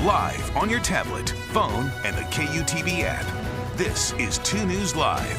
live on your tablet, phone, and the KUTV app. This is 2 News Live.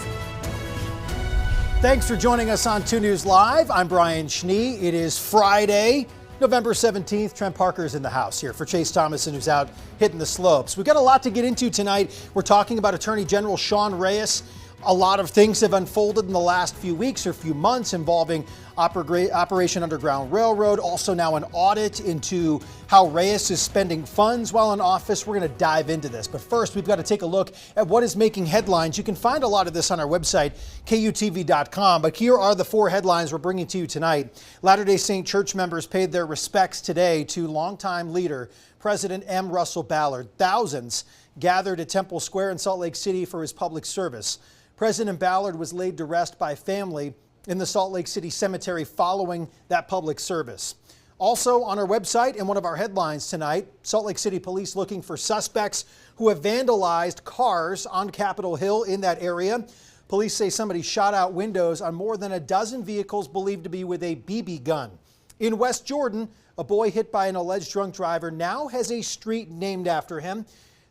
Thanks for joining us on 2 News Live. I'm Brian Schnee. It is Friday, November 17th. Trent Parker's in the house here for Chase Thomason, who's out hitting the slopes. We've got a lot to get into tonight. We're talking about Attorney General Sean Reyes. A lot of things have unfolded in the last few weeks or few months involving Operation Underground Railroad. Also now an audit into how Reyes is spending funds while in office. We're going to dive into this. But first, we've got to take a look at what is making headlines. You can find a lot of this on our website, KUTV.com. But here are the 4 headlines we're bringing to you tonight. Latter-day Saint church members paid their respects today to longtime leader, President M. Russell Ballard. Thousands gathered at Temple Square in Salt Lake City for his public service. President Ballard was laid to rest by family in the Salt Lake City Cemetery following that public service. Also on our website and one of our headlines tonight, Salt Lake City police looking for suspects who have vandalized cars on Capitol Hill in that area. Police say somebody shot out windows on more than a dozen vehicles believed to be with a BB gun. In West Jordan, a boy hit by an alleged drunk driver now has a street named after him.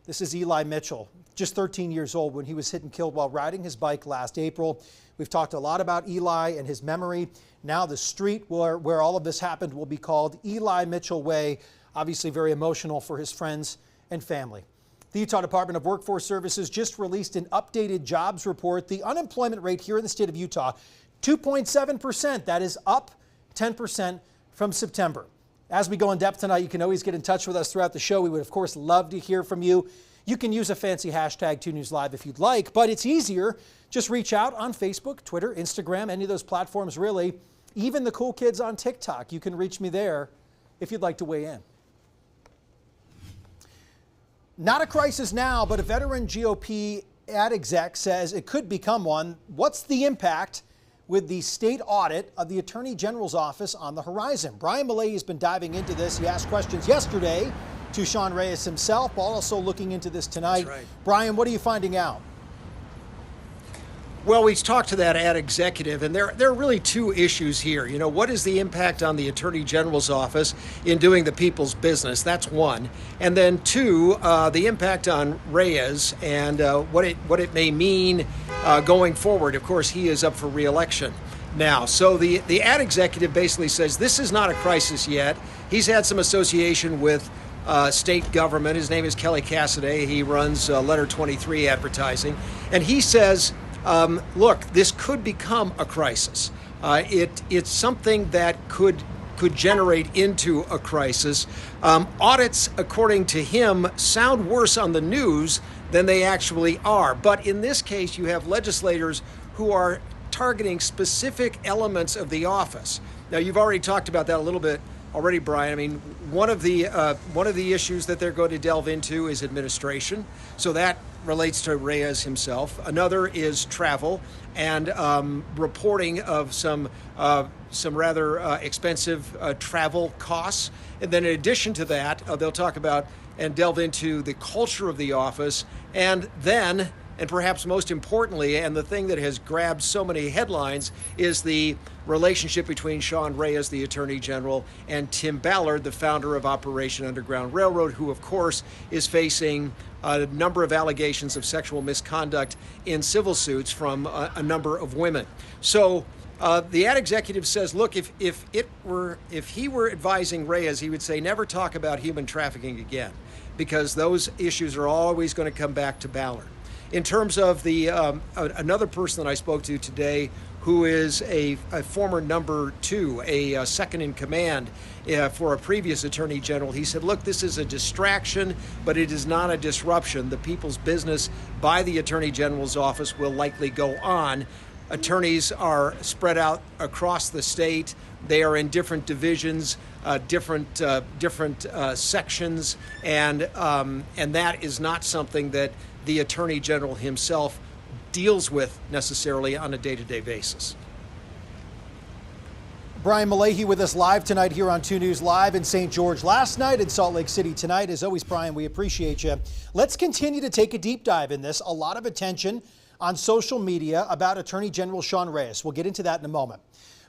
This is Eli Mitchell, just 13 years old when he was hit and killed while riding his bike last April. We've talked a lot about Eli and his memory. Now the street where all of this happened will be called Eli Mitchell Way. Obviously very emotional for his friends and family. The Utah Department of Workforce Services just released an updated jobs report. The unemployment rate here in the state of Utah, 2.7%. That is up 10% from September. As we go in depth tonight, you can always get in touch with us throughout the show. We would, of course, love to hear from you. You can use a fancy hashtag 2 News Live if you'd like, but it's easier. Just reach out on Facebook, Twitter, Instagram, any of those platforms really. Even the cool kids on TikTok, you can reach me there if you'd like to weigh in. Not a crisis now, but a veteran GOP ad exec says it could become one. What's the impact with the state audit of the Attorney General's office on the horizon? Brian Millay has been diving into this. He asked questions yesterday to Sean Reyes himself, but also looking into this tonight. That's right. Brian, what are you finding out? Well, we talked to that ad executive, and there are really 2 issues here. You know, what is the impact on the Attorney General's office in doing the people's business? That's one. And then 2, the impact on Reyes and what it may mean going forward. Of course, he is up for re-election now. So the ad executive basically says this is not a crisis yet. He's had some association with state government. His name is Kelly Cassidy. He runs Letter 23 Advertising. And he says, look, this could become a crisis. It's something that could generate into a crisis. Audits, according to him, sound worse on the news than they actually are. But in this case, you have legislators who are targeting specific elements of the office. Now, you've already talked about that a little bit already, Brian. I mean, one of the issues that they're going to delve into is administration. So that relates to Reyes himself. Another is travel and reporting of some rather expensive travel costs. And then in addition to that, they'll talk about and delve into the culture of the office. And then, and perhaps most importantly, and the thing that has grabbed so many headlines, is the relationship between Sean Reyes, the Attorney General, and Tim Ballard, the founder of Operation Underground Railroad, who, of course, is facing a number of allegations of sexual misconduct in civil suits from a number of women. So the ad executive says, look, if he were advising Reyes, he would say never talk about human trafficking again, because those issues are always going to come back to Ballard. In terms of the another person that I spoke to today, who is a former number 2, a second in command for a previous attorney general, he said, look, this is a distraction, but it is not a disruption. The people's business by the attorney general's office will likely go on. Attorneys are spread out across the state. They are in different divisions, different sections, and that is not something that the Attorney General himself deals with necessarily on a day-to-day basis. Brian Millay with us live tonight here on 2 News Live in St. George last night, in Salt Lake City tonight. As always, Brian, we appreciate you. Let's continue to take a deep dive in this. A lot of attention on social media about Attorney General Sean Reyes. We'll get into that in a moment.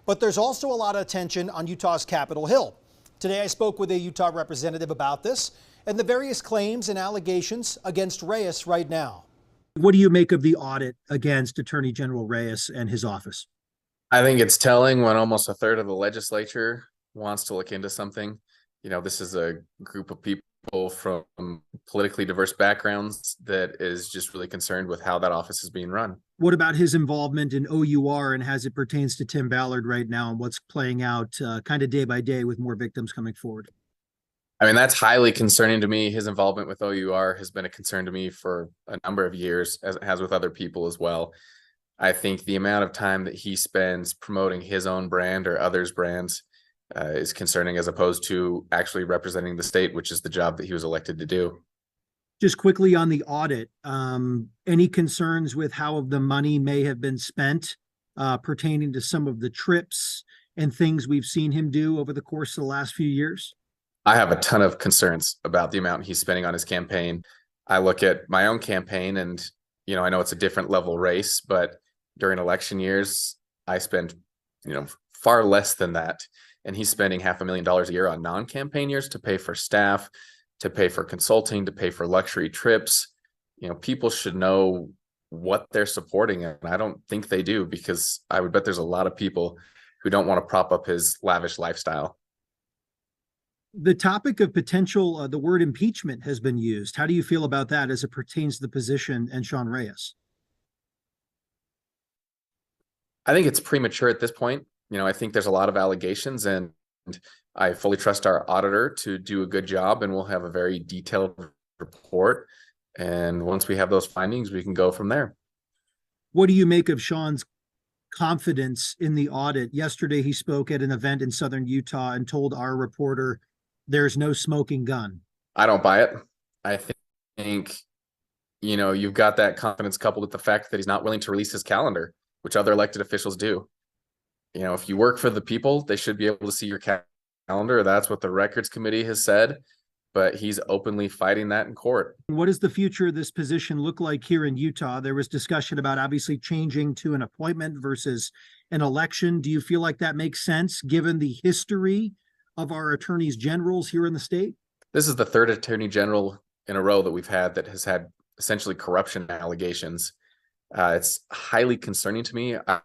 But there's also a lot of attention on Utah's Capitol Hill. Today I spoke with a Utah representative about this, and the various claims and allegations against Reyes right now. What do you make of the audit against Attorney General Reyes and his office? I think it's telling when almost a third of the legislature wants to look into something. This is a group of people from politically diverse backgrounds that is just really concerned with how that office is being run. What about his involvement in OUR and as it pertains to Tim Ballard right now and what's playing out kind of day by day with more victims coming forward? I mean, that's highly concerning to me. His involvement with OUR has been a concern to me for a number of years, as it has with other people as well. I think the amount of time that he spends promoting his own brand or others' brands is concerning, as opposed to actually representing the state, which is the job that he was elected to do. Just quickly on the audit, any concerns with how the money may have been spent pertaining to some of the trips and things we've seen him do over the course of the last few years? I have a ton of concerns about the amount he's spending on his campaign. I look at my own campaign and, I know it's a different level race, but during election years, I spend, far less than that. And he's spending $500,000 a year on non-campaign years to pay for staff, to pay for consulting, to pay for luxury trips. People should know what they're supporting. And I don't think they do, because I would bet there's a lot of people who don't want to prop up his lavish lifestyle. The topic of potential, the word impeachment has been used. How do you feel about that as it pertains to the position and Sean Reyes? I think it's premature at this point. I think there's a lot of allegations, and I fully trust our auditor to do a good job, and we'll have a very detailed report. And once we have those findings, we can go from there. What do you make of Sean's confidence in the audit? Yesterday, he spoke at an event in southern Utah and told our reporter there's no smoking gun. I don't buy it. I think, you've got that confidence coupled with the fact that he's not willing to release his calendar, which other elected officials do. If you work for the people, they should be able to see your calendar. That's what the records committee has said, but he's openly fighting that in court. What does the future of this position look like here in Utah? There was discussion about obviously changing to an appointment versus an election. Do you feel like that makes sense given the history of our attorneys generals here in the state? This is the third attorney general in a row that we've had that has had essentially corruption allegations. It's highly concerning to me. I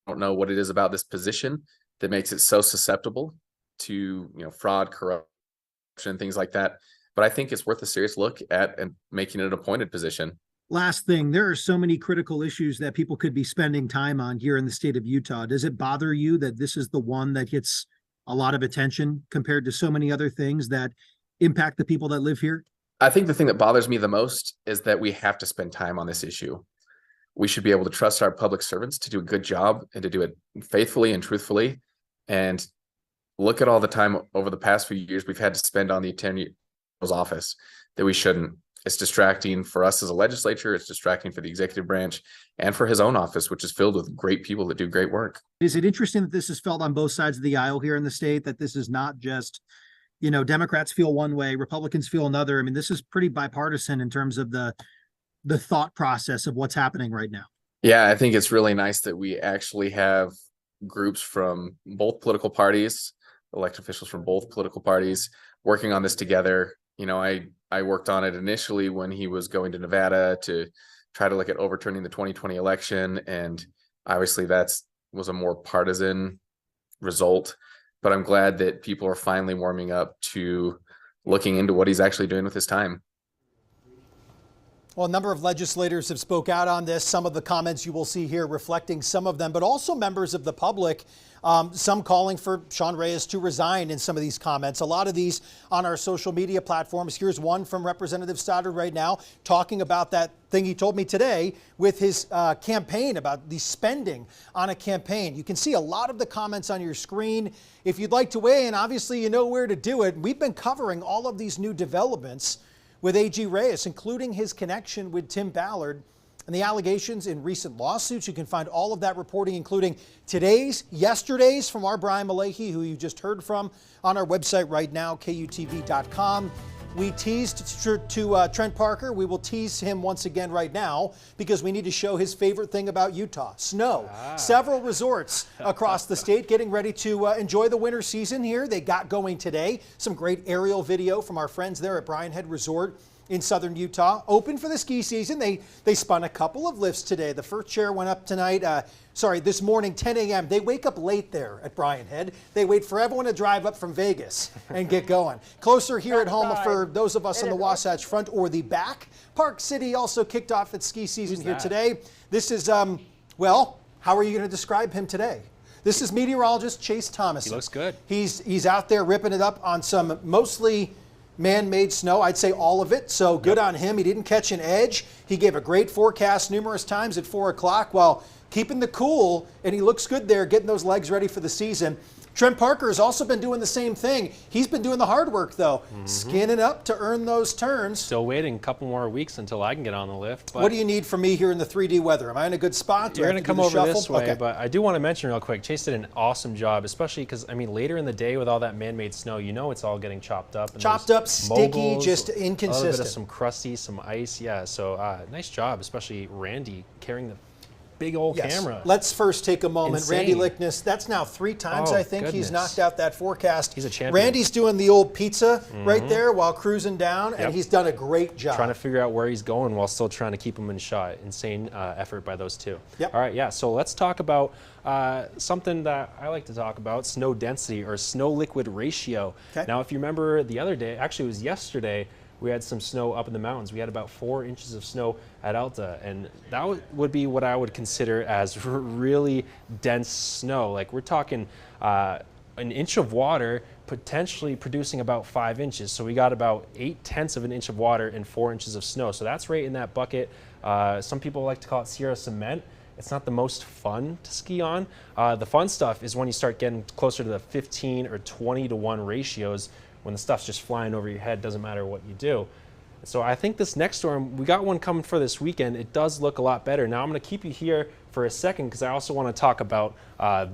don't know what it is about this position that makes it so susceptible to fraud, corruption, things like that. But I think it's worth a serious look at and making it an appointed position. Last thing, there are so many critical issues that people could be spending time on here in the state of Utah. Does it bother you that this is the one that gets a lot of attention compared to so many other things that impact the people that live here? I think the thing that bothers me the most is that we have to spend time on this issue. We should be able to trust our public servants to do a good job and to do it faithfully and truthfully. And look at all the time over the past few years we've had to spend on the attorney general's office that we shouldn't. It's distracting for us as a legislature. It's distracting for the executive branch and for his own office, which is filled with great people that do great work. Is it interesting that this is felt on both sides of the aisle here in the state, that this is not just, Democrats feel one way, Republicans feel another? I mean, this is pretty bipartisan in terms of the thought process of what's happening right now. Yeah, I think it's really nice that we actually have groups from both political parties, elected officials from both political parties working on this together. I worked on it initially when he was going to Nevada to try to look at overturning the 2020 election. And obviously was a more partisan result, but I'm glad that people are finally warming up to looking into what he's actually doing with his time. Well, a number of legislators have spoke out on this. Some of the comments you will see here reflecting some of them, but also members of the public, some calling for Sean Reyes to resign in some of these comments. A lot of these on our social media platforms. Here's one from Representative Stoddard right now talking about that thing he told me today with his campaign, about the spending on a campaign. You can see a lot of the comments on your screen. If you'd like to weigh in, obviously you know where to do it. We've been covering all of these new developments with AG Reyes, including his connection with Tim Ballard and the allegations in recent lawsuits. You can find all of that reporting, including yesterday's from our Brian Malahi, who you just heard from, on our website right now, KUTV.com. We teased to Trent Parker. We will tease him once again right now because we need to show his favorite thing about Utah, snow. Several resorts across the state getting ready to enjoy the winter season here. They got going today. Some great aerial video from our friends there at Bryan Head Resort in southern Utah. Open for the ski season. They spun a couple of lifts today. The first chair went up this morning, 10 a.m. They wake up late there at Bryan Head. They wait for everyone to drive up from Vegas and get going. Closer here at home for those of us on the Wasatch Front or the back. Park City also kicked off its ski season here today. This is, well, how are you going to describe him today? This is meteorologist Chase Thomason. He looks good. He's out there ripping it up on some mostly man-made snow. I'd say all of it, so good on him. He didn't catch an edge. He gave a great forecast numerous times at 4 o'clock while keeping the cool, and he looks good there, getting those legs ready for the season. Trent Parker has also been doing the same thing. He's been doing the hard work, though, skinning up to earn those turns. Still waiting a couple more weeks until I can get on the lift. But what do you need from me here in the 3D weather? Am I in a good spot? You're going to come over this way, but I do want to mention real quick, Chase did an awesome job, especially because, I mean, later in the day with all that man-made snow, you know it's all getting chopped up. And chopped up, sticky, moguls, just a little inconsistent. bit of some crusty, some ice, yeah. So nice job, especially Randy carrying the big old camera. Let's first take a moment. Insane. Randy Lickness, that's now 3 times, I think, he's knocked out that forecast. He's a champion. Randy's doing the old pizza right there while cruising down, and he's done a great job. Trying to figure out where he's going while still trying to keep him in shot. Insane effort by those two. Yep. All right, yeah, so let's talk about something that I like to talk about, snow density or snow liquid ratio. Okay. Now, if you remember the other day, actually it was yesterday, we had some snow up in the mountains. We had about 4 inches of snow at Alta, and that would be what I would consider as really dense snow. Like we're talking an inch of water potentially producing about 5 inches. So we got about 0.8 of an inch of water and 4 inches of snow. So that's right in that bucket. Some people like to call it Sierra cement. It's not the most fun to ski on. The fun stuff is when you start getting closer to the 15 or 20 to 1 ratios, when the stuff's just flying over your head, doesn't matter what you do. So I think this next storm, we got one coming for this weekend. It does look a lot better. Now I'm going to keep you here for a second because I also want to talk about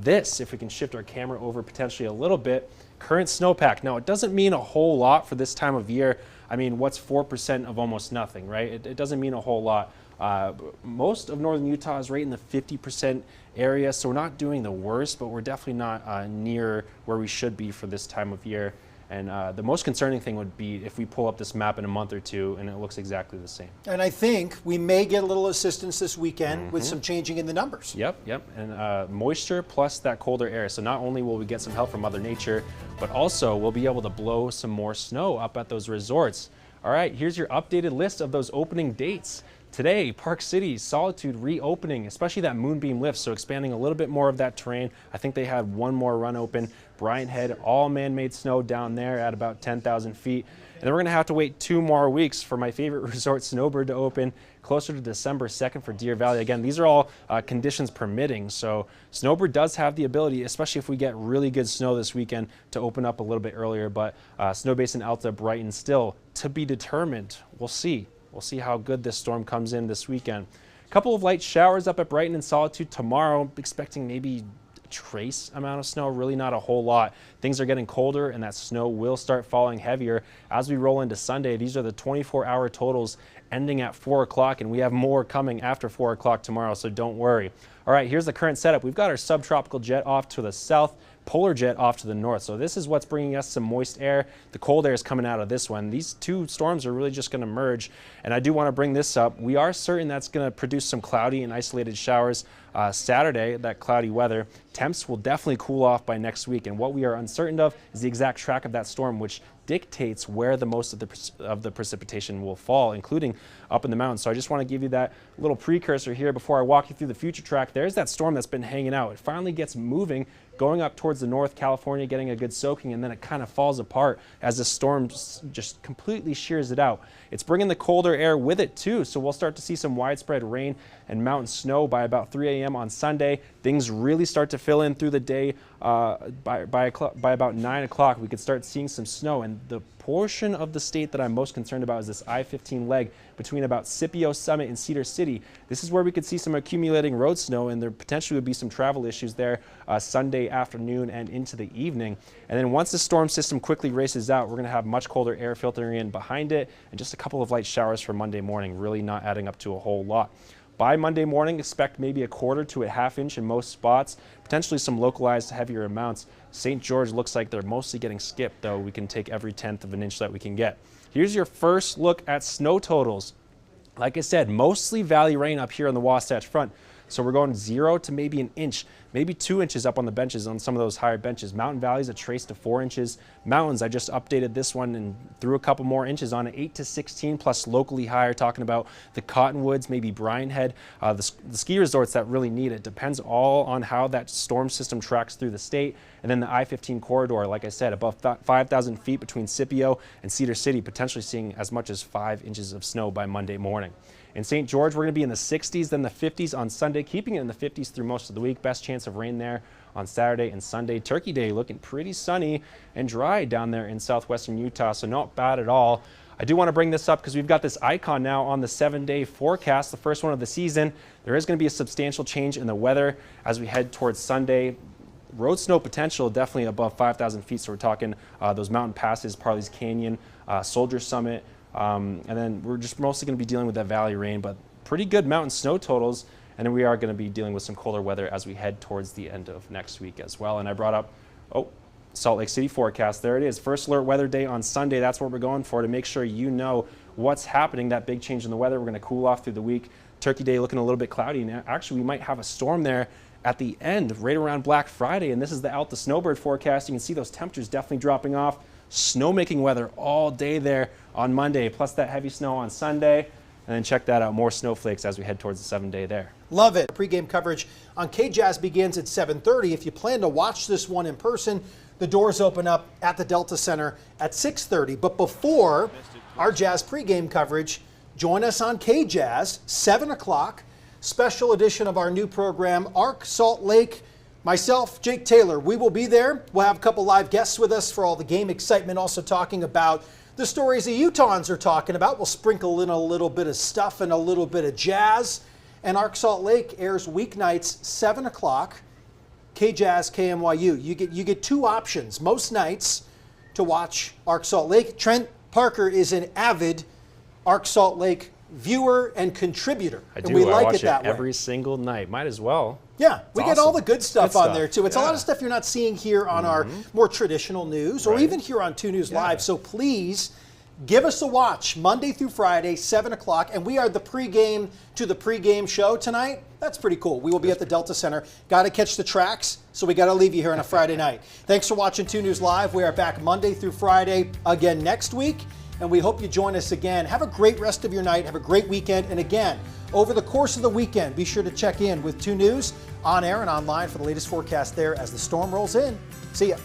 this, if we can shift our camera over potentially a little bit. Current snowpack. Now it doesn't mean a whole lot for this time of year. I mean, what's 4% of almost nothing, right? It doesn't mean a whole lot. Most of northern Utah is right in the 50% area, so we're not doing the worst, but we're definitely not near where we should be for this time of year. And the most concerning thing would be if we pull up this map in a month or two and it looks exactly the same. And I think we may get a little assistance this weekend with some changing in the numbers. Yep. And moisture plus that colder air. So not only will we get some help from Mother Nature, but also we'll be able to blow some more snow up at those resorts. All right, here's your updated list of those opening dates. Today, Park City, Solitude reopening, especially that Moonbeam lift, so expanding a little bit more of that terrain. I think they had one more run open. Bryan Head, all man-made snow down there at about 10,000 feet. And then we're going to have to wait 2 more weeks for my favorite resort, Snowbird, to open closer to December 2nd for Deer Valley. Again, these are all conditions permitting. So Snowbird does have the ability, especially if we get really good snow this weekend, to open up a little bit earlier. But Snow Basin, Alta, Brighton still to be determined. We'll see. We'll see how good this storm comes in this weekend. A couple of light showers up at Brighton and Solitude tomorrow, expecting maybe a trace amount of snow, really not a whole lot. Things are getting colder and that snow will start falling heavier as we roll into Sunday. These are the 24-hour totals ending at 4 o'clock, and we have more coming after 4 o'clock tomorrow, so don't worry. All right, here's the current setup. We've got our subtropical jet off to the south, polar jet off to the north. So this is what's bringing us some moist air. The cold air is coming out of this one. These two storms are really just going to merge. And I do want to bring this up. We are certain that's going to produce some cloudy and isolated showers Saturday, that cloudy weather. Temps will definitely cool off by next week. And what we are uncertain of is the exact track of that storm, which dictates where the most of the precipitation will fall, including up in the mountains. So I just want to give you that little precursor here before I walk you through the future track. There's that storm that's been hanging out. It finally gets moving, going up towards the North California, getting a good soaking, and then it kind of falls apart as the storm just completely shears it out. It's bringing the colder air with it too, so we'll start to see some widespread rain and mountain snow by about 3 a.m. on Sunday. Things really start to fill in through the day by about 9 o'clock, we could start seeing some snow. And the portion of the state that I'm most concerned about is this I-15 leg between about Scipio Summit and Cedar City. This is where we could see some accumulating road snow, and there potentially would be some travel issues there Sunday afternoon and into the evening. And then once the storm system quickly races out, we're going to have much colder air filtering in behind it and just a couple of light showers for Monday morning, really not adding up to a whole lot. By Monday morning, expect maybe a quarter to a half inch in most spots, potentially some localized heavier amounts. St. George looks like they're mostly getting skipped, though we can take every 1/10 of an inch that we can get. Here's your first look at snow totals. Like I said, mostly valley rain up here on the Wasatch Front. So we're going 0 to maybe an inch, maybe 2 inches up on the benches on some of those higher benches. Mountain valleys a trace to 4 inches. Mountains, I just updated this one and threw a couple more inches on it, 8 to 16 plus locally higher, talking about the Cottonwoods, maybe Bryan Head, the ski resorts that really need it. Depends all on how that storm system tracks through the state. And then the I-15 corridor, like I said, above 5,000 feet between Scipio and Cedar City, potentially seeing as much as 5 inches of snow by Monday morning. In St. George, we're going to be in the 60s, then the 50s on Sunday, keeping it in the 50s through most of the week. Best chance of rain there on Saturday and Sunday. Turkey Day looking pretty sunny and dry down there in southwestern Utah, so not bad at all. I do want to bring this up because we've got this icon now on the 7-day forecast, the first one of the season. There is going to be a substantial change in the weather as we head towards Sunday. Road snow potential definitely above 5,000 feet, so we're talking those mountain passes, Parley's Canyon, Soldier Summit, and then we're just mostly going to be dealing with that valley rain, but pretty good mountain snow totals. And then we are going to be dealing with some colder weather as we head towards the end of next week as well. And I brought up, Salt Lake City forecast. There it is. First alert weather day on Sunday. That's what we're going for to make sure you know what's happening, that big change in the weather. We're going to cool off through the week. Turkey Day looking a little bit cloudy. And actually, we might have a storm there at the end, right around Black Friday. And this is the Alta Snowbird forecast. You can see those temperatures definitely dropping off. Snow-making weather all day there on Monday, plus that heavy snow on Sunday. And then check that out, more snowflakes as we head towards the 7-day there. Love it. Pre-game coverage on KJazz begins at 7:30. If you plan to watch this one in person, the doors open up at the Delta Center at 6:30. But before our Jazz pre-game coverage, join us on KJazz, 7 o'clock, special edition of our new program, Arc Salt Lake. Myself, Jake Taylor, we will be there. We'll have a couple live guests with us for all the game excitement, also talking about the stories the Utahns are talking about. We'll sprinkle in a little bit of stuff and a little bit of jazz. And Arc Salt Lake airs weeknights, 7 o'clock, KJazz, KMYU. You get two options most nights to watch Arc Salt Lake. Trent Parker is an avid Arc Salt Lake viewer and contributor. I We like watch it that way. every single night. Might as well. Yeah, we get all the good stuff Good on stuff. there too. It's a lot of stuff you're not seeing here on our more traditional news or Right. even here on 2 News Live. So please give us a watch Monday through Friday, 7 o'clock. And we are the pregame to the pregame show tonight. That's pretty cool. We will be at the Delta Center. Got to catch the tracks, so we got to leave you here on a Friday night. Thanks for watching 2 News Live. We are back Monday through Friday again next week. And we hope you join us again. Have a great rest of your night. Have a great weekend. And again, over the course of the weekend, be sure to check in with 2 News on air and online for the latest forecast there as the storm rolls in. See ya.